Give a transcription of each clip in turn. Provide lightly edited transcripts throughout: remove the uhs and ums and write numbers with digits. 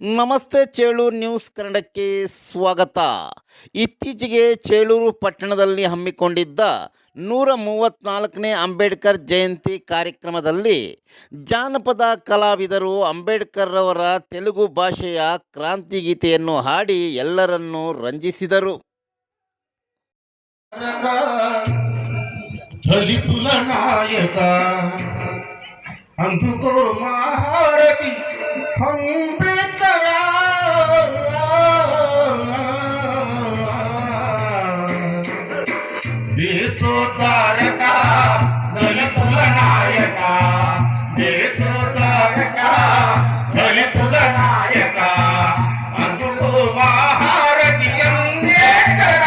ನಮಸ್ತೆ ಚೇಳೂರು ನ್ಯೂಸ್ ಕನ್ನಡಕ್ಕೆ ಸ್ವಾಗತ. ಇತ್ತೀಚೆಗೆ ಚೇಳೂರು ಪಟ್ಟಣದಲ್ಲಿ ಹಮ್ಮಿಕೊಂಡಿದ್ದ 134ನೇ ಅಂಬೇಡ್ಕರ್ ಜಯಂತಿ ಕಾರ್ಯಕ್ರಮದಲ್ಲಿ ಜಾನಪದ ಕಲಾವಿದರು ಅಂಬೇಡ್ಕರ್ ಅವರ ತೆಲುಗು ಭಾಷೆಯ ಕ್ರಾಂತಿಗೀತೆಯನ್ನು ಹಾಡಿ ಎಲ್ಲರನ್ನೂ ರಂಜಿಸಿದರು. దళితుల నాయక అందుకో మహారథి అంబేద్కర్ దేశోద్ధారక దళితుల నాయక దేశోద్ధారక దళితుల నాయక అందుకో మహారథి అంబేద్కర్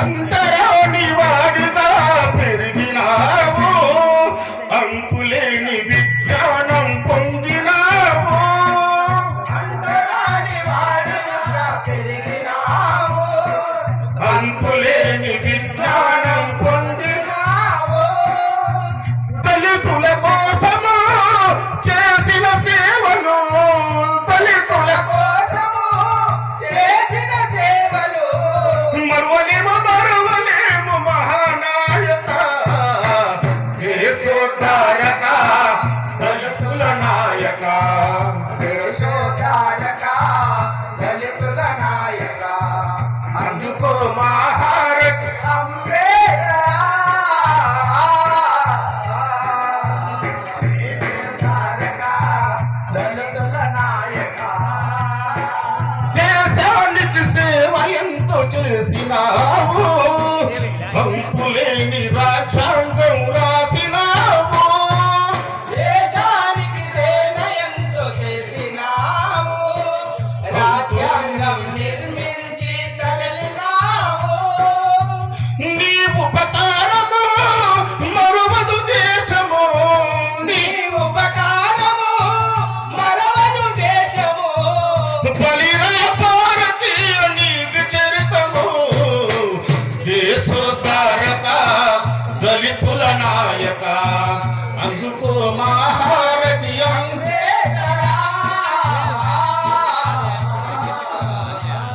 అందరోని వాడుగా పెరిగినావు, అంతులేని విజ్ఞానం పొందినావు. అంతరాని వాడుగా పెరిగినావు, అంతులేని విజ్ఞానం పొందినావు. దళితుల కోసము చేసిన సేవలు, దళితుల కోసము చేసిన సేవలు మరువలేము మరువలేము మహానాయక దేశోద్ధారక దళితుల నాయక దేశోద్ధారక దళితుల నాయక అందుకో మహారథి అంబేద్కర్. దేశోద్ధారక దళితుల నాయక దేశానికి సేవ ఎంతో చేసినావు, అంతులేని రాజ్యాంగం రాసినావు. దేశానికి సేవ ఎంతో చేసినావు, రాజ్యాంగం నిర్మించి తరలినావు. నీ ఉపకారము మరువదు దేశము, నీ నీ ఉపకారము మరవదు దేశము, బలిరా భారతీయ నీతి చరితము. దేశోద్ధారక దళితుల నాయక అందుకో మహారథి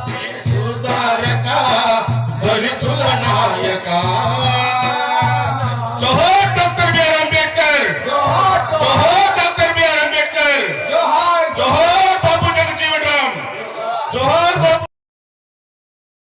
దేశోద్ధారక దళితుల నాయక. జోహార్ డాక్టర్ బిఆర్ అంబేద్కర్, జోహార్ జోహార్ డాక్టర్ బిఆర్ అంబేద్కర్, జోహార్ జోహార్ బాబు జగజీవన్ రామ్, జోహార్ బాబు.